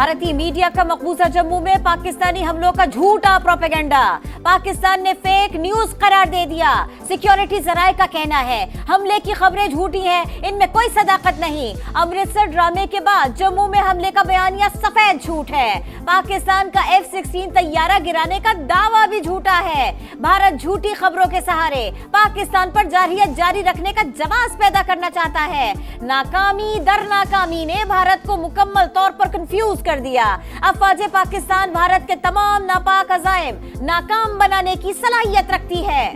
भारतीय मीडिया का मकबूजा जम्मू में पाकिस्तानी हमलों का झूठा प्रोपेगेंडा, पाकिस्तान ने फेक न्यूज करार दे दिया। सिक्योरिटी जराये का कहना है हमले की खबरें झूठी हैं, इनमें कोई सदाकत नहीं। अमृतसर ड्रामे के बाद जम्मू में हमले का बयानिया सफेद झूठ है। पाकिस्तान का F-16 तैयारा गिराने का दावा भी झूठा है। भारत झूठी खबरों के सहारे पाकिस्तान पर जारहियत जारी रखने का जवाब पैदा करना चाहता है। नाकामी दर नाकामी ने भारत को मुकम्मल तौर पर कंफ्यूज कर दिया। अफवाज पाकिस्तान भारत के तमाम नापाक अज़ाइम नाकाम बनाने की सलाहियत रखती है।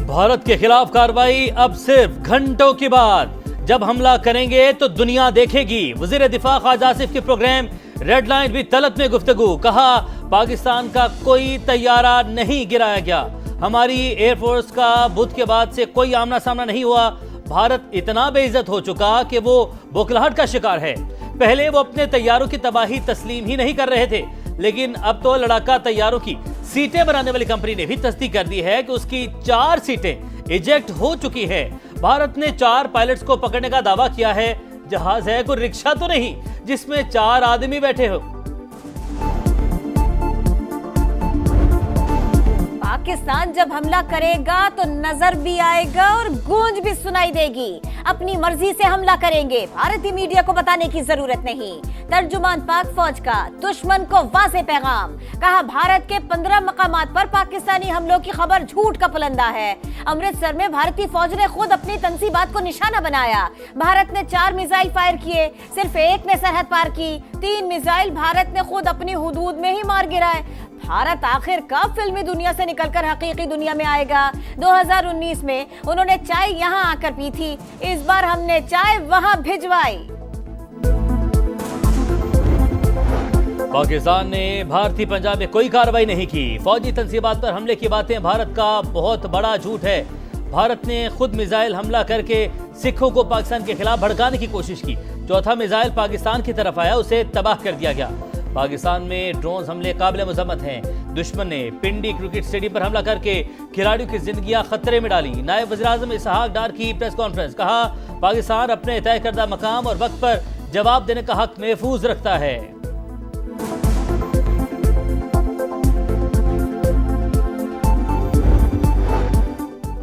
भारत के खिलाफ कार्रवाई अब सिर्फ घंटों के बाद। जब हमला करेंगे तो दुनिया देखेगी। वज़ीर दिफा ख्वाजा आसिफ के program red line with Talat में गुफ्तगू, कहा पाकिस्तान का कोई तैयारा नहीं गिराया गया। हमारी एयरफोर्स का बुध के बाद से कोई आमना सामना नहीं हुआ। भारत इतना बेइज्जत हो चुका कि वो बौखलाहट का शिकार है। पहले वो अपने तैयारों की तबाही तस्लीम ही नहीं कर रहे थे, लेकिन अब तो लड़ाका तैयारों की सीटें बनाने वाली कंपनी ने भी तस्दीक कर दी है कि उसकी 4 सीटें इजेक्ट हो चुकी है। भारत ने 4 पायलट्स को पकड़ने का दावा किया है। जहाज है कोई रिक्शा तो नहीं जिसमें 4 आदमी बैठे हो। पाकिस्तान जब हमला करेगा तो नजर भी आएगा और गूंज भी सुनाई देगी। अपनी मर्जी से हमला करेंगे, भारतीय मीडिया को बताने की जरूरत नहीं। तर्जुमान पाक फौज का दुश्मन को वाज़ेह पैगाम, कहा भारत के 15 मकामात पर पाकिस्तानी हमलों की खबर झूठ का पुलंदा है। अमृतसर में भारतीय फौज ने खुद अपनी तंसीबात को निशाना बनाया। भारत ने 4 मिसाइल फायर किए, सिर्फ एक ने सरहद पार की। 3 मिसाइल भारत ने खुद अपनी हुदूद में ही मार गिराए। भारत आखिर कब फिल्मी दुनिया से निकलकर हकीकी दुनिया में आएगा? 2019 में उन्होंने चाय यहां आकर पी थी, इस बार हमने चाय वहां भिजवाई। पाकिस्तान ने भारतीय पंजाब में कोई कार्रवाई नहीं की। फौजी तंसीबात पर हमले की बातें भारत का बहुत बड़ा झूठ है। भारत ने खुद मिसाइल हमला करके सिखों को पाकिस्तान के खिलाफ भड़काने की कोशिश की। चौथा मिसाइल पाकिस्तान की तरफ आया, उसे तबाह कर दिया गया। पाकिस्तान में ड्रोन हमले काबिल मजम्मत हैं। दुश्मन ने पिंडी क्रिकेट स्टेडियम पर हमला करके खिलाड़ियों की जिंदगियां खतरे में डाली। नायब वज़ीर आज़म इसहाक डार की प्रेस कॉन्फ्रेंस, कहा पाकिस्तान अपने तय करदा मकाम और वक्त पर जवाब देने का हक महफूज रखता है।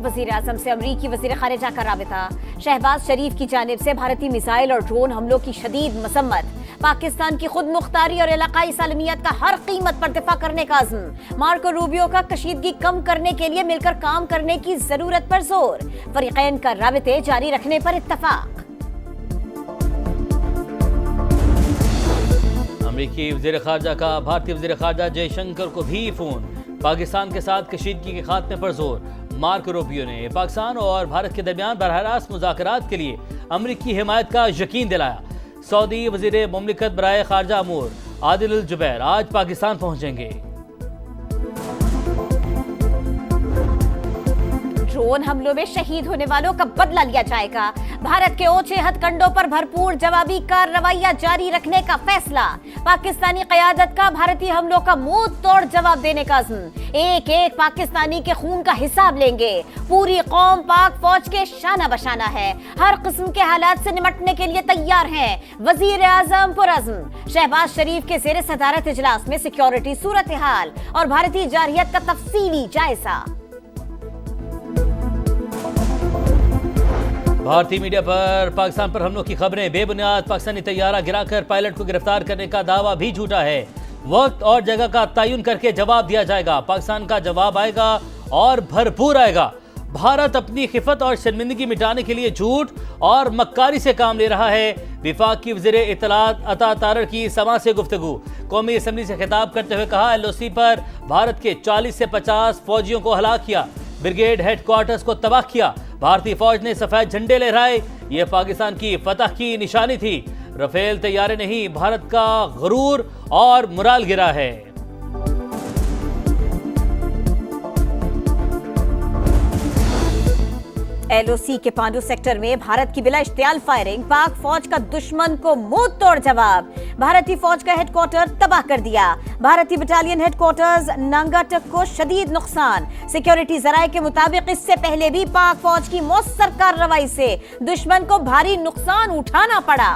वज़ीर आज़म से अमरीकी वज़ीर ख़ारिजा का राबिता। शहबाज शरीफ की जानिब से भारतीय मिसाइल और ड्रोन हमलों की शदीद मसम्मत। पाकिस्तान की खुद मुख्तारी और इलाकाई सालमियत का हर कीमत पर दिफा करने का अज़्म। मार्को रूबियो का कशीदगी कम करने के लिए मिलकर काम करने की जरूरत पर जोर। फरीक़ैन का राबिते जारी रखने पर इत्तफाक। अमरीकी वज़ीर ख़ारिजा का भारतीय वज़ीर ख़ारिजा जयशंकर को भी फोन। पाकिस्तान के साथ कशीदगी के खात्मे पर जोर। मार्को रूबियो ने पाकिस्तान और भारत के दरमियान बरह-रास्त मुज़ाकरात के लिए अमरीकी हिमायत का यकीन दिलाया। सऊदी वज़ीर मुमलिकत बराए ख़ारिजा अमूर आदिल अल जुबैर आज पाकिस्तान पहुंचेंगे। ड्रोन हमलों में शहीद होने वालों का बदला लिया जाएगा। भारत के ऊंचे हथकंडों पर भरपूर जवाबी कार्रवाइयां जारी रखने का फैसला। पाकिस्तानी क़यादत का भारतीय हमलों का मुंह तोड़ जवाब देने का अज़्म। एक एक पाकिस्तानी के खून का हिसाब लेंगे। पूरी कौम पाक फौज के शाना बशाना है, हर किस्म के हालात से निपटने के लिए तैयार हैं। वज़ीर आज़म पुरअज़्म। शहबाज शरीफ के ज़ेर सदारत इजलास में सिक्योरिटी सूरत हाल और भारतीय जारहियत का तफसीली जायजा। भारतीय मीडिया पर पाकिस्तान पर हमलों की खबरें बेबुनियाद। पाकिस्तानी तैयारा गिराकर पायलट को गिरफ्तार करने का दावा भी झूठा है। वक्त और जगह का तयन करके जवाब दिया जाएगा। पाकिस्तान का जवाब आएगा और भरपूर आएगा। भारत अपनी खिफत और शर्मिंदगी मिटाने के लिए झूठ और मक्कारी से काम ले रहा है। विफाक की वज़ीर इत्तलात अता तारड़ की समा से गुफ्तगू। कौमी असम्बली से खिताब करते हुए कहा LOC पर भारत के 40 से 50 फौजियों को हलाक किया, ब्रिगेड हेडक्वार्टर्स को तबाह किया। भारतीय फौज ने सफेद झंडे लहराए, यह पाकिस्तान की फतह की निशानी थी। रफेल तैयारे नहीं, भारत का गुरूर और मुराल गिरा है। LOC के पांडु सेक्टर में भारत की बिला इश्तियाल फायरिंग, पाक फौज का दुश्मन को मुंह तोड़ जवाब। भारतीय फौज का हेडक्वार्टर तबाह कर दिया। भारतीय बटालियन हेडक्वार्टर्स नांगाटक को शदीद नुकसान। सिक्योरिटी जराये के मुताबिक इससे पहले भी पाक फौज की मौसर कार्रवाई से दुश्मन को भारी नुकसान उठाना पड़ा।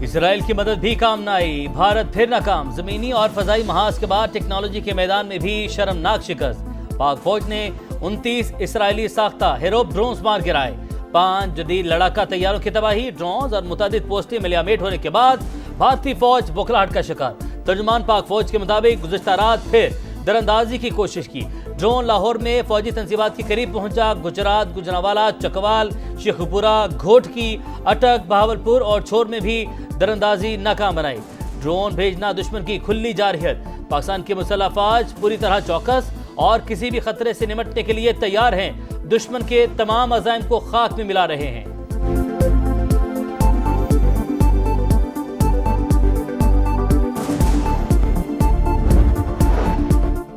इसराइल की मदद भी काम न आई, भारत फिर नाकाम। जमीनी और फजाई महाज के बाद टेक्नोलॉजी के मैदान में भी शर्मनाक शिकस्त। पाक फौज ने 29 इसराइली साख्ता हेरोप ड्रोन्स मार गिराए। 5 जदीद लड़ाका तैयारों की तबाही, ड्रोन्स और मुतादिद पोस्टें मिलियामेट होने के बाद भारतीय फौज बौखलाहट का शिकार। तर्जुमान पाक फौज के मुताबिक गुज़िश्ता रात फिर दरअंदाजी की कोशिश की। ड्रोन लाहौर में फौजी तंजीबात के करीब पहुंचा। गुजरात, गुजरांवाला, चकवाल, शेखपुरा, घोटकी, अटक, बहावलपुर और छोर में भी दरअंदाजी नाकाम बनाई। ड्रोन भेजना दुश्मन की खुली जारहियत। पाकिस्तान की मुसल्लह फौज पूरी तरह चौकस और किसी भी खतरे से निपटने के लिए तैयार हैं। दुश्मन के तमाम अज़ाइम को खाक में मिला रहे हैं।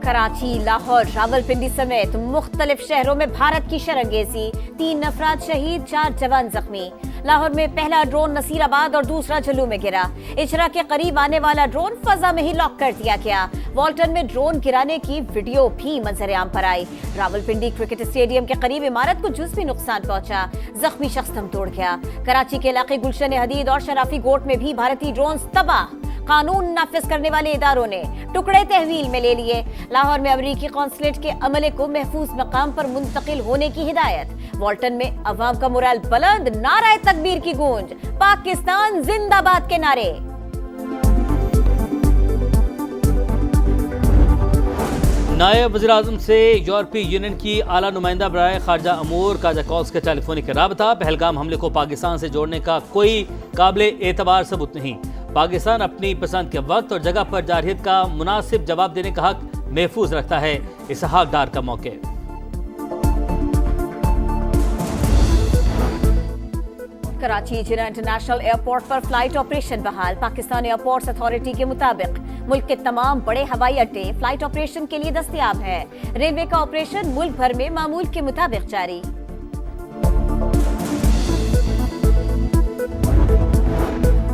कराची, लाहौर, रावलपिंडी समेत मुख्तलिफ शहरों में भारत की शरंगेजी। 3 अफराद शहीद, 4 जवान जख्मी। लाहौर में पहला ड्रोन नसीराबाद और दूसरा झल्लू में गिरा। इचरा के करीब आने वाला ड्रोन फजा में ही लॉक कर दिया गया। वॉल्टन में ड्रोन गिराने की वीडियो भी मंजर-ए-आम पर आई। रावलपिंडी क्रिकेट स्टेडियम के करीब इमारत को जुज़वी नुकसान पहुंचा। जख्मी शख्स दम तोड़ गया। कराची के इलाके गुलशन हदीद और शराफी गोट में भी भारतीय ड्रोन तबाह। कानून नाफिज करने वाले इदारों ने टुकड़े तहवील में ले लिए। लाहौर में अमरीकी कॉन्सुलेट के अमले को महफूज मकाम पर मुंतकिल होने की हिदायत। वॉल्टन में अवाम का मोराल बुलंद, नाराए तकबीर की गूंज, पाकिस्तान जिंदाबाद के नारे। नायब वज़ीर-ए-आज़म से यूरोपीय यूनियन की आला नुमाइंदा बराए खारजा अमूर काजा कॉल्स का टेलीफोनिक राबता। पहलगाम हमले को पाकिस्तान से जोड़ने का कोई काबिल एतबार सबूत नहीं। पाकिस्तान अपनी पसंद के वक्त और जगह पर जारहियत का मुनासिब जवाब देने का हक महफूज रखता है। इसहाक डार का मौके। कराची जिना इंटरनेशनल एयरपोर्ट पर फ्लाइट ऑपरेशन बहाल। पाकिस्तान एयरपोर्ट्स अथॉरिटी के मुताबिक मुल्क के तमाम बड़े हवाई अड्डे फ्लाइट ऑपरेशन के लिए दस्तयाब है। रेलवे का ऑपरेशन मुल्क भर में मामूल के मुताबिक जारी।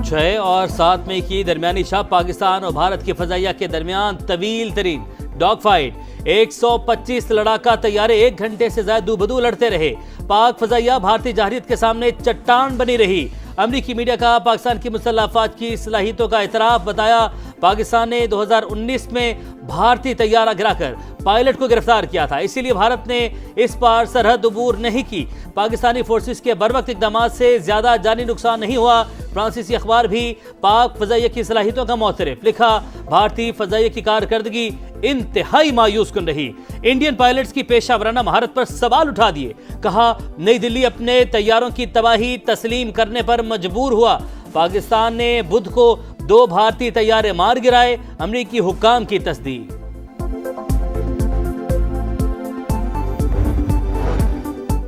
6 और 7 मई की दरमियानी शब पाकिस्तान और भारत की फजाइया के दरमियान तवील तरीन डॉग फाइट। 125 लड़ाका तैयारे 1 घंटे से ज्यादा दूबदू लड़ते रहे। पाक फजाइया भारतीय जारहियत के सामने चट्टान बनी रही। अमरीकी मीडिया का पाकिस्तान की मुसल्लह अफवाज की सलाहियतों का इतराफ बताया। पाकिस्तान ने 2019 में भारतीय तैयारा गिराकर पायलट को गिरफ्तार किया था, इसीलिए भारत ने इस पार सरहद अबूर नहीं की। पाकिस्तानी फोर्सेस के बरवक्त इकदाम से ज्यादा जानी नुकसान नहीं हुआ। फ्रांसीसी अखबार भी पाक फजाइया की सलाहियतों का मोतरफ लिखा। भारतीय फजाइया की कारकर्दगी इंतहाई मायूस कुन रही। इंडियन पायलट्स की पेशा वराना महारत पर सवाल उठा दिए। कहा नई दिल्ली अपने तैयारों की तबाही तस्लीम करने पर मजबूर हुआ। पाकिस्तान ने बुध को 2 भारतीय तैयारे मार गिराए। अमरीकी हुक्काम की तस्दीक।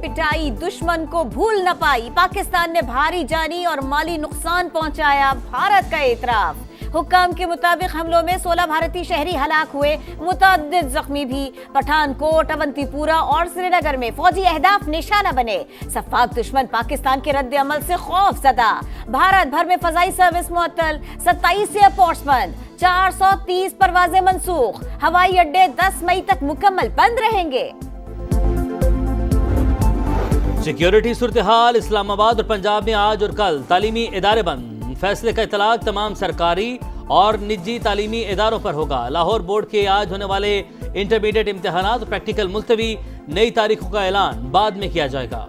पिटाई दुश्मन को भूल न पाई। पाकिस्तान ने भारी जानी और माली नुकसान पहुंचाया। भारत का एतराफ। हुक्काम के मुताबिक हमलों में 16 भारतीय शहरी हलाक हुए, मुतअद्दिद जख्मी भी। पठानकोट, अवंतीपुरा और श्रीनगर में फौजी अहदाफ निशाना बने। सफाक दुश्मन पाकिस्तान के रद्द अमल से खौफ ज़दा। भारत भर में फजाई सर्विस मुअत्तल, 27 एयरपोर्ट्स बंद, 430 परवाजें मंसूख। हवाई अड्डे 10 मई तक मुकम्मल बंद रहेंगे। सिक्योरिटी सूरत हाल। इस्लामाबाद और पंजाब में आज और कल तालीमी इदारे बंद। फैसले का इतलाक तमाम सरकारी और निजी तालीमी इदारों पर होगा। लाहौर बोर्ड के आज होने वाले इंटरमीडिएट इम्तिहानात और प्रैक्टिकल मुलतवी। नई तारीखों का ऐलान बाद में किया जाएगा।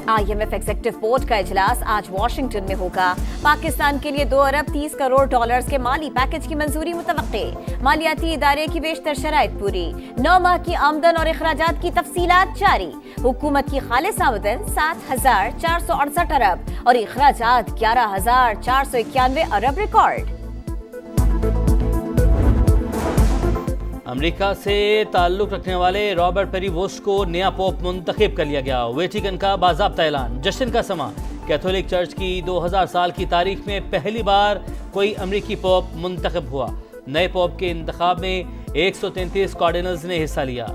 IMF एग्जीक्यूटिव बोर्ड का इजलास आज वाशिंगटन में होगा। पाकिस्तान के लिए 2 अरब 30 करोड़ डॉलर्स के माली पैकेज की मंजूरी मुतवक्के। मालियाती इदारे की बेशतर शराइत पूरी। 9 माह की आमदन और अखराजात की तफसीलात जारी। हुकूमत की खालिस आमदन 7,468 अरब और अखराजात 11,491 अरब रिकॉर्ड। अमेरिका से ताल्लुक रखने वाले रॉबर्ट पेरीवोस्ट को नया पोप मुंतखब कर लिया गया। वेटिकन का बाज़ाब्ता ऐलान। जश्न का समा। कैथोलिक चर्च की 2000 साल की तारीख में पहली बार कोई अमेरिकी पोप मुंतखब हुआ। नए पोप के इंतखाब में 133 कार्डिनल्स ने हिस्सा लिया।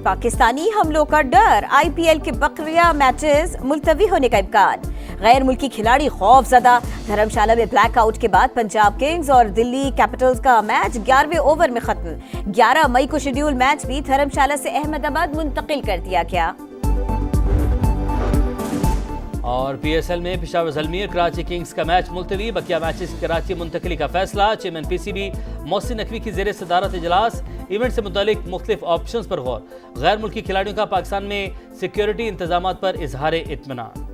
पाकिस्तानी हमलों का डर, आईपीएल के बकरिया मैचेस मुलतवी होने का इम्कान। गैर मुल्की खिलाड़ी खौफजदा, धर्मशाला में ब्लैकआउट के बाद पंजाब किंग्स और दिल्ली कैपिटल्स का मैच 11वें ओवर में खत्म। 11 मई को शेड्यूल मैच भी धर्मशाला से अहमदाबाद मुंतकिल कर दिया गया। और पीएसएल में पेशावर ज़ल्मीर कराची किंग्स का मैच मुलतवी, बकिया मैचेस की कराची मुंतकली का फैसला। चेयरमैन पीसीबी मोहसिन नकवी की ज़ेर सदारत इजलास, इवेंट से मुतालिक मुख्तलिफ ऑप्शंस पर गौर। गैर मुल्की खिलाड़ियों का पाकिस्तान में सिक्योरिटी इंतजामात पर इजहार इत्मीनान।